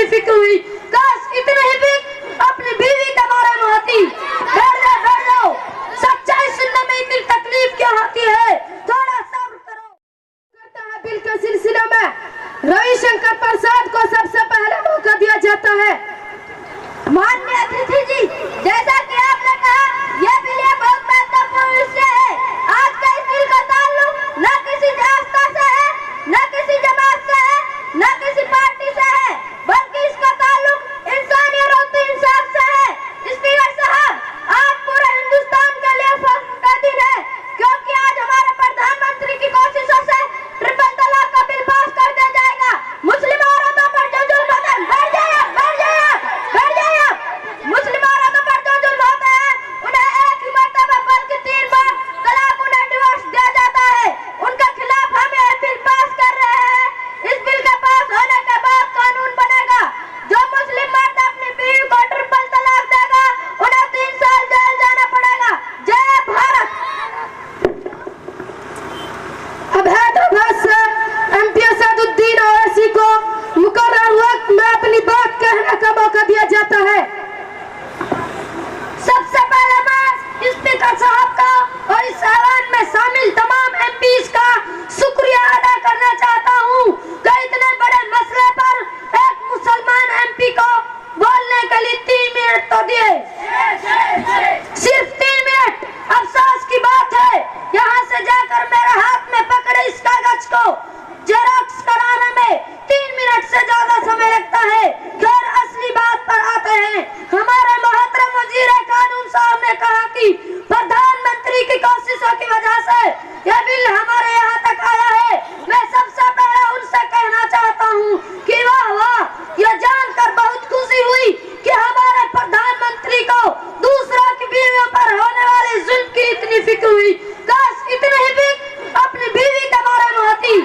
फिक्र हुई, काश इतनी ही फिक्र अपनी बीवी के बारे में होती। बैठ जाओ, सच्चाई सुनने में इतनी तकलीफ क्या होती है, थोड़ा सब्र करो। करता है बिल के सिलसिले में रविशंकर प्रसाद को सबसे पहले मौका दिया जाता है। माननीय अतिथि जी, जैसा कि आपने कहा, यह बिल बहुत महत्वपूर्ण विषय है। आज का इस बिल का ताल्लुक न किसी आस्था से है, न किसी जमात से है, न किसी पार्टी से है, बल्कि इसका ताल्लुक इंसानियत और इंसाफ से है। स्पीकर साहब, आज पूरे हिंदुस्तान के लिए फख्र का दिन है, क्योंकि आज हमारे प्रधानमंत्री की कोशिशों से ट्रिपल तलाक का बिल पास कर दिया जाएगा। मुस्लिम औरतों पर जो जुल्म होता है, बैठ जाइए मुस्लिम औरतों पर जो जुल्म होता है, उन्हें एक ही मर्तबा बल्कि 3 बार तलाक, उन्हें डिवोर्स दिया जाता है। उनके खिलाफ हम यह बिल पास कर रहे हैं। इस बिल के पास होने के बाद कानून बनेगा, जो मुस्लिम मर्द अपनी बीवी को ट्रिपल तलाक देगा, उन्हें 3 साल जेल जाना पड़ेगा। जय भारत। अब हैदराबाद से MP असदुद्दीन ओवैसी को मुकर्रर वक्त में अपनी बात कहने का मौका दिया जाता है। सबसे पहले मैं स्पीकर साहब का और इस ऐलान में शामिल तमाम MPs का शुक्रिया अदा करना चाहता हूँ कि इतने बड़े मसले पर एक मुसलमान MP को बोलने के लिए 3 मिनट तो दिए, सिर्फ 3 मिनट। अफसोस की बात है, यहाँ से जाकर मेरे हाथ में पकड़े इस कागज को जेरॉक्स कराने में 3 मिनट से ज्यादा समय लगता है। खैर, असली बात पर आते हैं। हमारे मोहतरम वजीर कानून साहब ने कहा कि प्रधानमंत्री की कोशिशों की वजह से यह बिल हमारे यहाँ तक आया है। मैं सबसे पहले उनसे कहना चाहता हूँ कि वाह वाह, यह जानकर बहुत खुशी हुई कि हमारे प्रधानमंत्री को दूसरों की बीवियों पर होने वाले जुल्म की इतनी फिक्र हुई। काश इतनी ही फिक्र अपनी बीवी के बारे में होती।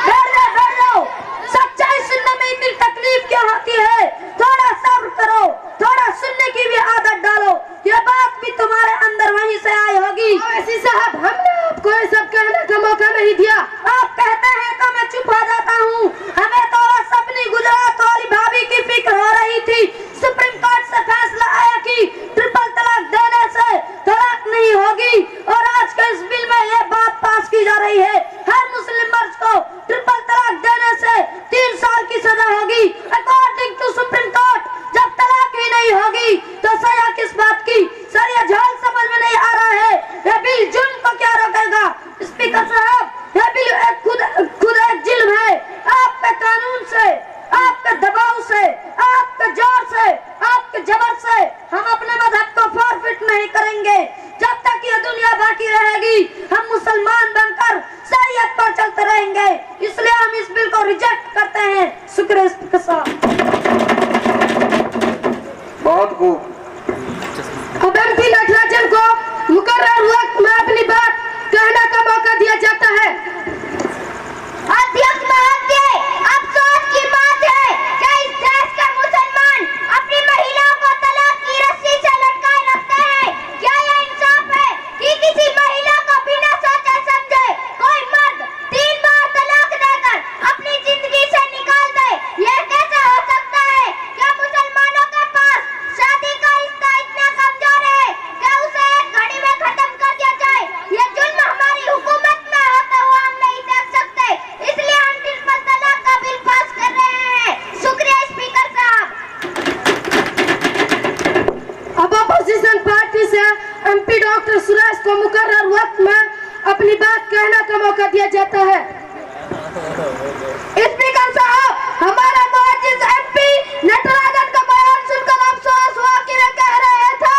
बैठ जाओ, सच्चाई सुनने में इतनी तकलीफ क्या होती है, थोड़ा सब्र करो, थोड़ा सुनने की भी आदत डालो। यह बात भी तुम्हारे अंदर वहीं से आई होगी। ओवैसी साहब, हमने आपको ये सब कहने का मौका नहीं दिया। आप कहते हैं तो मैं चुप हो जाता हूँ। हमें तो बस अपनी गुजरात वाली भाभी की फिक्र हो रही थी। सुप्रीम कोर्ट से फैसला आया कि ट्रिपल तलाक देने से तलाक नहीं होगी, और आज के इस बिल में यह बात पास की जा रही है। हर मुस्लिम मर्द को ट्रिपल तलाक देने से 3 साल की सजा होगी। अकॉर्डिंग टू सुप्रीम कोर्ट, जब तलाक ही नहीं होगी तो सजा किस बात की? सर, यह झोल समझ में नहीं आ रहा है। यह बिल जुल्म को क्या रोकेगा? स्पीकर साहब, यह बिल खुद एक जुल्म है। आपके कानून से, आपके दबाव से, आपके जोर से, आपके जबर से हम अपने मजहब को फॉरफिट नहीं करेंगे। जब तक यह दुनिया बाकी रहेगी, हम मुसलमान बनकर शरीयत पर चलते रहेंगे। इसलिए हम इस बिल को रिजेक्ट करते हैं। शुक्रिया स्पीकर साहब। बहुत खूब। अब MP नटराजन को मुकर्रर वक्त में अपनी बात कहने का मौका दिया जाता है। अध्यक्ष महोदय, अफसोस की बात है कि इस देश के मुसलमान अपनी महिलाओं को तलाक की रस्सी से लटकाए रखते हैं। क्या यह इंसाफ है कि किसी महिला को बिना सोचे समझे कोई मर्द 3 बार तलाक देकर अपनी जिंदगी से निकाल दे? यह कैसे हो सकता है? क्या मुसलमानों के पास शादी का रिश्ता इतना कमजोर है कि उसे एक घड़ी में खत्म कर दिया जाए? यह जुल्म हमारी हुकूमत में होता हुआ हम नहीं देख सकते, इसलिए हम ट्रिपल तलाक का बिल पास कर रहे हैं। शुक्रिया स्पीकर साहब। अब अपोजिशन पार्टी से MP डॉक्टर सुरेश को मुकर्रर वक्त में अपनी बात कहने का मौका दिया जाता है। स्पीकर साहब, हमारे मुअज्जिज MP नटराजन का बयान सुनकर अफसोस हुआ कि वे कह रहे थे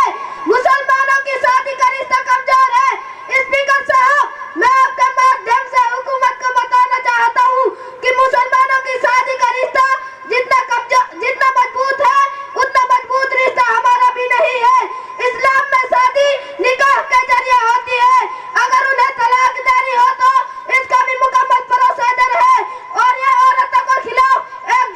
मुसलमानों की शादी का रिश्ता कमजोर है। स्पीकर साहब, मैं आपके माध्यम से हुकूमत को बताना चाहता हूँ कि मुसलमानों की शादी का रिश्ता जितना मजबूत है, उतना मजबूत रिश्ता हमारा भी नहीं है। इस्लाम में शादी निकाह के जरिए होती है। अगर उन्हें तलाक देनी हो तो इसका भी मुकम्मल प्रोसीजर है, और यह औरतों के खिलाफ एक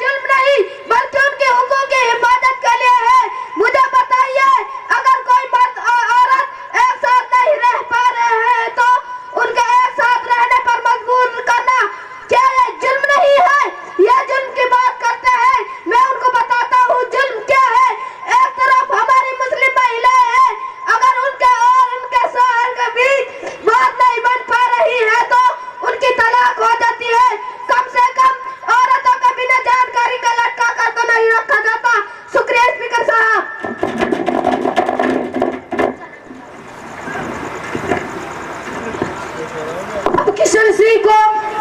किशन सिंह को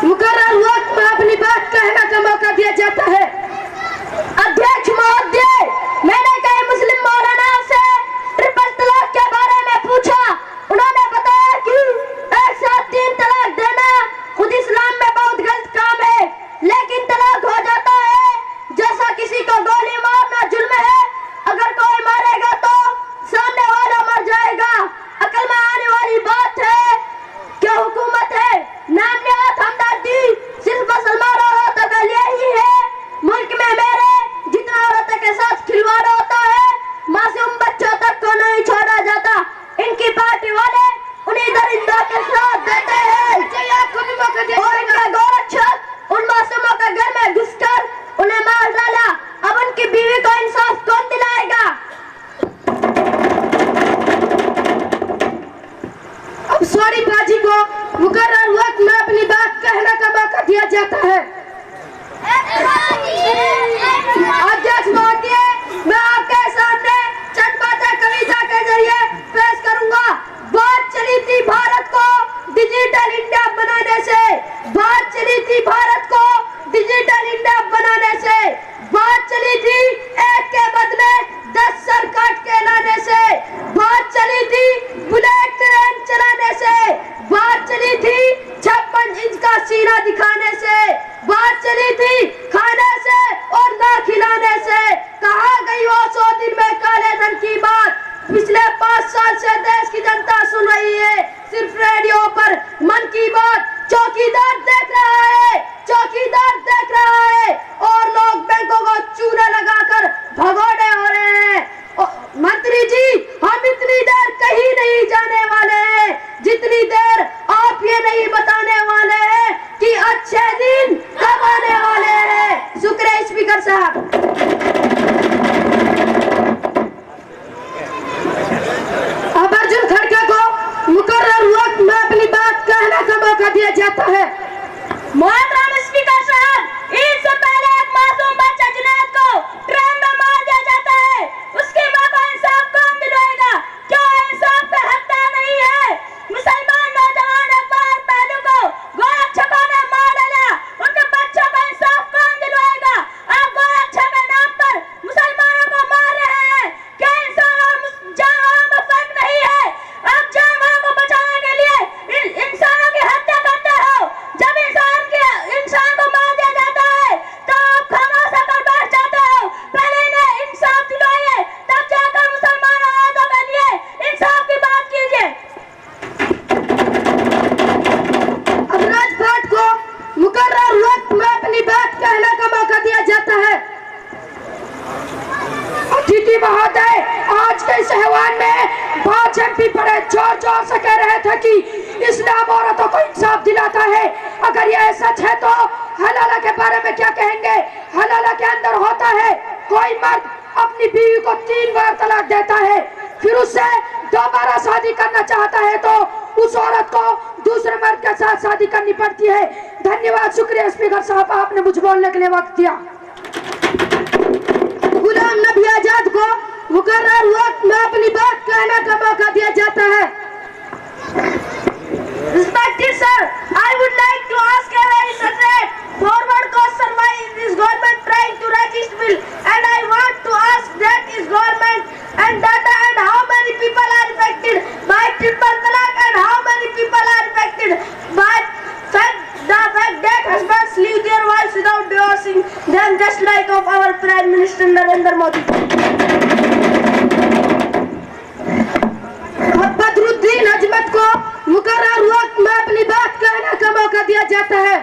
मुकर्रर वक्त में अपनी बात कहने का मौका दिया जाता है। अध्यक्ष महोदय, मैंने कई मुस्लिम मौलानाओं से ट्रिपल तलाक के बारे में पूछा। उन्होंने बताया कि एक साथ 3 तलाक देना खुद इस्लाम में बहुत गलत काम है, लेकिन तलाक हो जाता है। जैसा किसी को गोली मारना जुल्म है, अगर कोई मारेगा तो सामने वाला मर जाएगा। अकल में आने वाली बात है। क्या हुकूमत है? नाम निहात हमदर्दी सिर्फ मुसलमान औरतों के लिए ही है। मुल्क में मेरे जितना औरतों के साथ खिलवाड़ होता है, मासूम बच्चों तक को नहीं छोड़ा जाता। इनकी पार्टी वाले उन्हीं दरिंदों के साथ देते हैं और इनका गोरक्षक उन मासूमों के घर में घुसकर उन्हें मार डाला। अब उनकी बीवी को इंसाफ कौन दिलाएगा? अब सॉरी बाजी को मुकर्रर वक्त में अपनी बात कहने का मौका दिया जाता है। अध्यक्ष महोदय, मैं आपके सामने चंद बातें कविता के जरिए पेश करूंगा। बात चली थी भारत को डिजिटल इंडिया बनाने से, बात चली थी भारत को डिजिटल इंडिया बनाने से, बात चली थी एक के बदले 10 सर काट के लाने से, बात चली थी बुलेट ट्रेन चलाने से, बात चली थी 56 इंच का सीना दिखाने से, बात चली थी खाने से और ना खिलाने से। कहाँ गई वो 100 दिन में काले धन की बात? पिछले 5 साल से देश की जनता सुन रही है सिर्फ रेडियो पर मन की बात। चौकीदार देख रहा है, चौकीदार देख रहा है और लोग बैंकों को चूने लगाकर भगोड़े हो रहे हैं। मंत्री जी, हम इतनी देर कहीं नहीं जाने वाले हैं जितनी देर आप ये नहीं बताने वाले हैं कि अच्छे दिन कब आने वाले हैं। शुक्रिया स्पीकर साहब। अब अर्जुन खड़गे को मुकर्रर वक्त में अपनी बात कहने का मौका दिया जाता है। मोहतरम स्पीकर साहब, ईद से पहले एक मासूम बच्चा जुनैद को ट्रेन में मार दिया जाता है। उसकी मां को इंसाफ कौन दिलवाएगा? क्यों इंसाफ पे हत्या नहीं है? मुसलमान नौजवान अकबर पहलू को गोरक्षकों ने मार डाला, उनके बच्चों को इंसाफ कौन दिलवाएगा? आप गोरक्षक के नाम पर मुसलमानों को मार रहे हैं। क्या इंसान और जानवरों में फर्क नहीं है? आप जानवरों को बचाने के लिए इंसानों की हत्या करते हो। जब इंसान को मार दिया जाता है तो आप खामोश होकर बैठ जाते हो। पहले इन्हें इंसाफ दिलवाइए, तब जाकर मुसलमान औरतों के लिए इंसाफ की बात कीजिए। अब राजपाट को मुकर्रर वक्त में अपनी बात कहने का मौका दिया जाता है। अतिथि महोदय, आज के इस आह्वान में 5 MP बड़े जोर से कह रहे थे कि इस्लाम औरतों को इंसाफ दिलाता है। अगर यह सच है तो हलाला के बारे में क्या कहेंगे? हलाला के अंदर होता है कोई मर्द अपनी बीवी को 3 बार तलाक देता है, फिर उससे दोबारा शादी करना चाहता है तो उस औरत को दूसरे मर्द के साथ शादी करनी पड़ती है। धन्यवाद, शुक्रिया स्पीकर साहब, आपने मुझे बोलने के लिए वक्त दिया। गुलाम नबी आजाद को मुकर्रर वक्त में अपनी बात कहने का मौका दिया जाता है। Respected sir, I would like to ask a very straight forward question. Why is this government trying to register bill? And I want to ask that is government and data and how many people are affected by triple talaq and how many people are affected by the fact that husbands leave their wives without divorcing them, just like of our Prime Minister Narendra Modi. Badruddin अजमत को मुकर्रर वक्त में अपनी बात कहने का मौका दिया जाता है।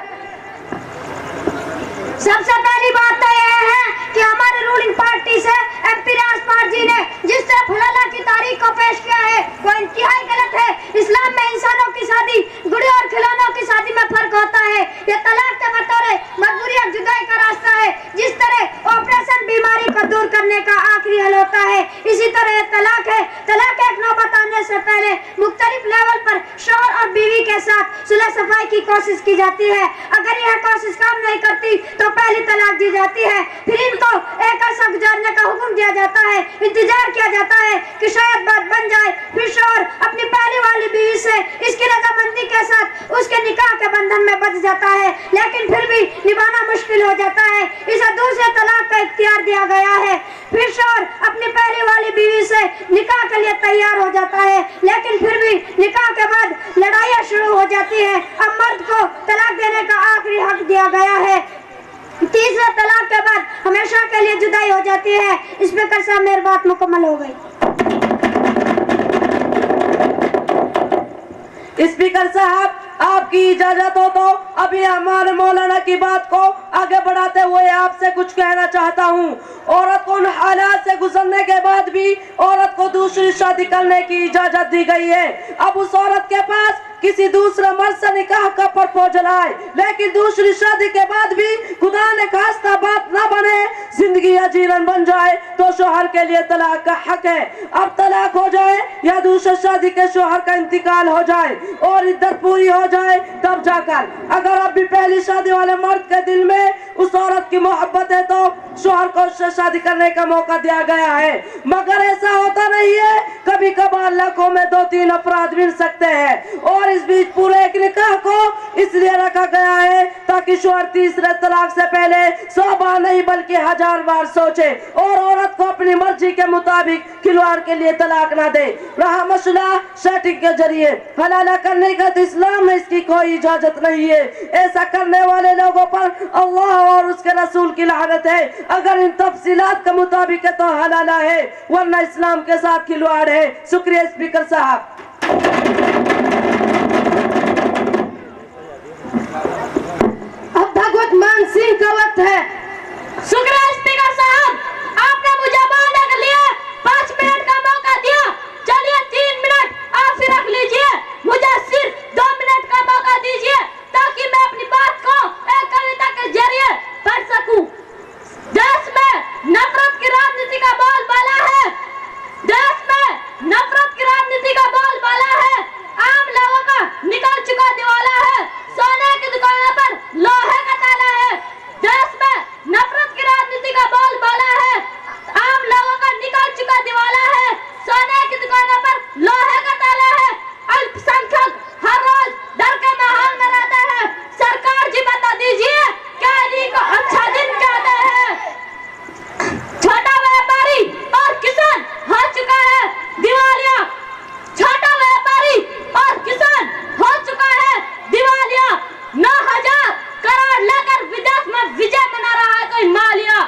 सबसे पहली बात तो यह है कि हमारे रूलिंग पार्टी से MP राजपाल जी ने जिस तरह हलाला की तारीख को पेश किया है वो इंतहाई गलत है। इस्लाम में इंसानों की शादी गुड़िया और खिलौनों की शादी में फर्क होता है। ये तलाक के बतौर मजबूरी और जुदाई का रास्ता है। जिस तरह ऑपरेशन बीमारी को दूर करने का आखिरी हल होता है, इसी तरह तलाक है। तलाक एक नौबत आने से पहले मुख्तलिफ लेवल पर शौहर और बीवी के साथ सुलह सफाई की कोशिश की जाती है। अगर यह कोशिश काम नहीं करती तो पहली तलाक दी जाती है। फिर इनको एक अर्सा गुजारने का हुक्म दिया जाता है, इंतजार किया जाता है कि शायद बात बन जाए। फिर शौहर अपनी पहली वाली बीवी से इसकी रजामंदी के साथ उसके निकाह के बंधन में बंध जाता है, लेकिन फिर भी निभाना मुश्किल हो जाता है। इसे दूसरे तलाक का इख्तियार दिया गया है। फिर शौहर अपनी पहली वाली बीवी से निकाह के लिए तैयार हो जाता है, लेकिन फिर भी निकाह के बाद लड़ाइयाँ शुरू हो जाती है। अब मर्द को तलाक देने का आखिरी हक दिया गया है। तीसरे तलाक के बाद हमेशा के लिए जुदाई हो जाती है। स्पीकर साहब, मेरी बात मुकम्मल हो गई। स्पीकर साहब, आपकी इजाजत हो तो अभी हमारे मौलाना की बात को आगे बढ़ाते हुए आपसे कुछ कहना चाहता हूँ। औरत को उन हालात से गुजरने के बाद भी औरत को दूसरी शादी करने की इजाजत दी गई है। अब उस औरत के पास किसी दूसरे मर्द से निकाह का प्रपोजल आए, लेकिन दूसरी शादी के बाद भी खुदा ने खास्ता बात ना बने, जिंदगी अजीरन बन जाए तो शोहर के लिए तलाक का हक है। अब तलाक हो जाए या दूसरी शादी के शोहर का इंतकाल हो जाए और इद्दत पूरी हो जाए तब जाकर, अगर अब भी पहली शादी वाले मर्द के दिल में उस औरत की मोहब्बत है तो शोहर को उससे शादी करने का मौका दिया गया है। मगर ऐसा होता नहीं है, कभी कभार लाखों में 2-3 अपराध मिल सकते हैं। और इस बीच पूरे एक निकाह को इसलिए रखा गया है ताकि शोहर तीसरे तलाक से पहले 100 बार नहीं बल्कि 1000 बार सोचे और औरत को अपनी मर्जी के मुताबिक खिलवाड़ के लिए तलाक ना दे। रहा मसला सेटिंग के जरिए हलाला करने का, तो इस्लाम में इसकी कोई इजाजत नहीं है। ऐसा करने वाले लोगों पर अल्लाह और उसके रसूल की लानत है। अगर इन तफसीलात के मुताबिक है तो हलाला है, वरना इस्लाम के साथ खिलवाड़ है। शुक्रिया स्पीकर साहब। अब भगवत मान सिंह का वक्त है। शुक्रिया स्पीकर साहब, आपने मुझे बोलने के लिए 5 मिनट का मौका दिया। चलिए 3 मिनट आप ही रख लीजिए, मुझे सिर्फ 2 मिनट का मौका दीजिए ताकि मैं अपनी बात को एक कविता के जरिए पढ़ सकूं। देश में नफरत की राजनीति का बोलबाला है, देश में नफरत की राजनीति का बोलबाला है। आम लोगों का निकल चुका दिवाला है, सोने की दुकानों पर लोहे का ताला है। देश में नफरत की राजनीति का बोलबाला है, आम लोगों का निकल चुका दिवाला है, सोने की दुकानों पर लोहे का ताला है। अल्पसंख्यक हर रोज डर के माहौल में रहते हैं। सरकार जी बता दीजिए क्या इन्हीं को अच्छा दिन कहते हैं। छोटा व्यापारी और किसान हो चुका है दिवालिया, छोटा व्यापारी और किसान हो चुका है दिवालिया। 9000 करोड़ लेकर विदेश में विजय मना रहा है कोई मालिया।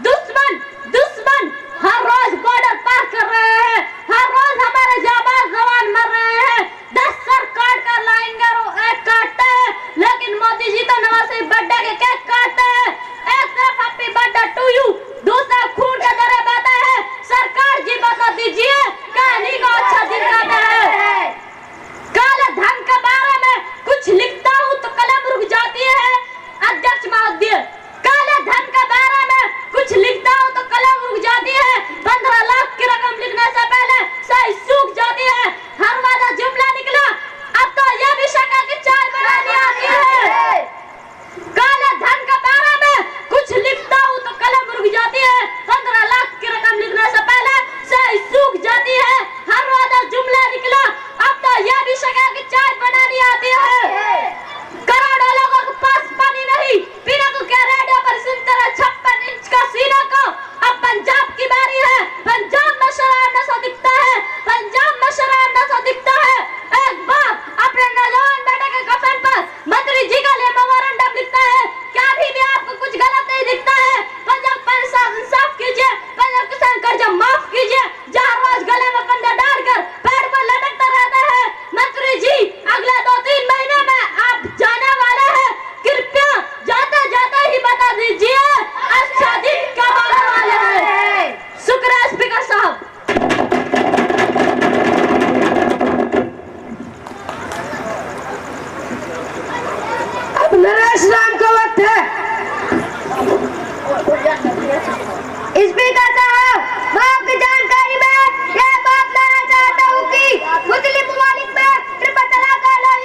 दुश्मन दुश्मन हर रोज बॉर्डर पार कर रहे हैं, हर रोज हमारे जाबाज जवान मर रहे हैं। 10 सर काट कर लाएंगे और एक काटते हैं, लेकिन मोदी जी तो नवाज शरीफ बर्थडे के केक काटते हैं। एक तरफ हैप्पी बर्थडे टू यू, दूसरा खून के दरे बातें हैं। सरकार जी बता दीजिए क्या इन्हीं को अच्छा दिन कहते हैं। काले धन के बारे में कुछ लिखता हूँ तो कलम रुक जाती है अध्यक्ष महोदय। काले धन के बारे में कुछ लिखता हूँ तो कलम रुक जाती है। 15 लाख की रकम लिखने से पहले सही सूख जाती है। हर वाला जुमला निकला, अब तो यह भी शक्ल की चाय बनानी आती है। काले धन के बारे में कुछ लिखता हूँ तो कलम रुक जाती है। 15 लाख की रकम लिखने से पहले सही सूख जाती है। हर वाला जुमला निकला, अब तो यह भी शक्ल की चाय बनानी आती है। करोड़ों लोगों के पास पानी नहीं पीने को, क्या रेडियो पर सुनते रहे 56 इंच का सीना को। अब पंजाब की बारी है, पंजाब में शराब नशा दिखता है, पंजाब में शराब नशा दिखता है। एक बाप अपने नौजवान बेटे के कफन पर मंत्री जी का लिए मेमोरेंडम लिखता है। क्या अभी भी आपको कुछ गलत नहीं दिखता है? पंजाब पर इंसाफ कीजिए, पंजाब किसान कर्जा माफ कीजिए, जहाँ रोज गले में फंदा डालकर पेड़ पर लटकते रहते हैं। मंत्री जी अगले 2-3 महीने में आप जाने वाले हैं, कृपया जाते जाते ही बता दीजिए अच्छा दिन कब आने वाले हैं। शुक्रिया स्पीकर साहब। अब नरेश राम का वक्त है। स्पीकर साहब, मैं आपकी जानकारी में यह बात लाना चाहता हूँ कि मुस्लिम ममालिक में ट्रिपल तलाक का ऐलान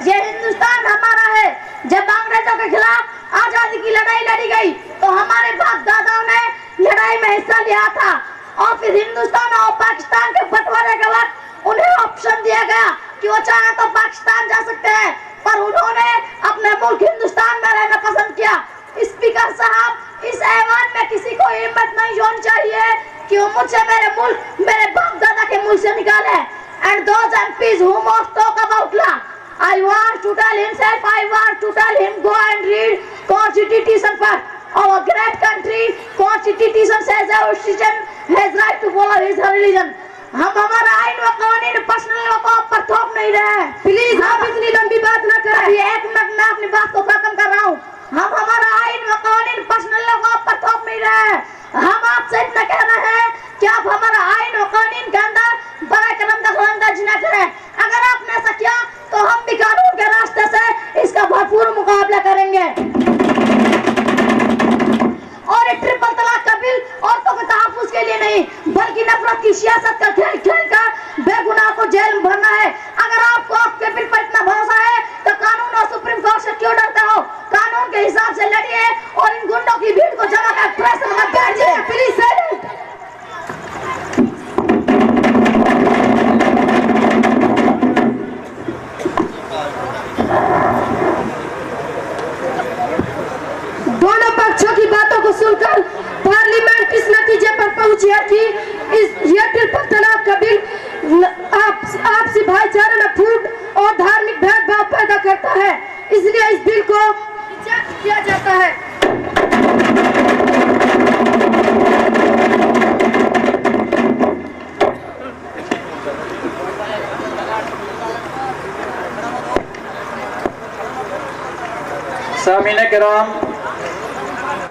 ये हिंदुस्तान हमारा है। जब अंग्रेजों के खिलाफ आजादी की लड़ाई लड़ी गई तो हमारे बाप दादाओं ने लड़ाई में हिस्सा लिया था और फिर हिंदुस्तान और पाकिस्तान के बंटवारे के वक्त उन्हें ऑप्शन दिया गया कि वो चाहे तो पाकिस्तान जा सकते हैं, पर उन्होंने अपने मुल्क हिंदुस्तान में रहना पसंद किया। स्पीकर साहब, इस ऐवान में किसी को हिम्मत नहीं होनी चाहिए कि वो मुझसे मेरे मुल्क, मेरे बाप दादा के मुल्क से निकाले। And those MPs who most talk about law, I want to tell himself, I want to tell him, go and read Constitution first. Our great country, Constitution says every citizen has right to follow his religion. हम हमारा आइन व कानून personal लोगों पर थोप नहीं रहे हैं। प्लीज आप इतनी लंबी बात ना करें। अभी एक मिनट मैं अपनी बात को खत्म कर रहा हूँ। हम हमारा आइन व कानून पर्सनल लोगों पर थोप नहीं रहे हैं। हम आपसे इतना कह रहे हैं कि आप हमारा आइन व कानून के अंदर बड़ा कदम दखलंदाजी न करें। अगर आपने ऐसा किया तो हम भी कानून के रास्ते से इसका भरपूर मुकाबला करेंगे। और ये ट्रिपल तलाक का बिल औरतों के तहफ्फुज़ के लिए नहीं बल्कि नफरत की सियासत का खेल खेलकर बेगुनाह को जेल में भरना है। अगर आपको आपके बिल पर इतना भरोसा है तो कानून और सुप्रीम कोर्ट से क्यों डरते हो? कानून के हिसाब से लड़िए और इन गुंडों की भीड़ को जमा कर प्रेशर मत डालिए। प्लीज दोनों पक्षों की बातों को सुनकर पार्लियामेंट इस नतीजे पर पहुंची है कि ये ट्रिपल तलाक का बिल आपसी भाईचारे में फूट और धार्मिक भेदभाव पैदा करता है, इसलिए इस बिल को रिजेक्ट किया जाता है। सामीन किराम,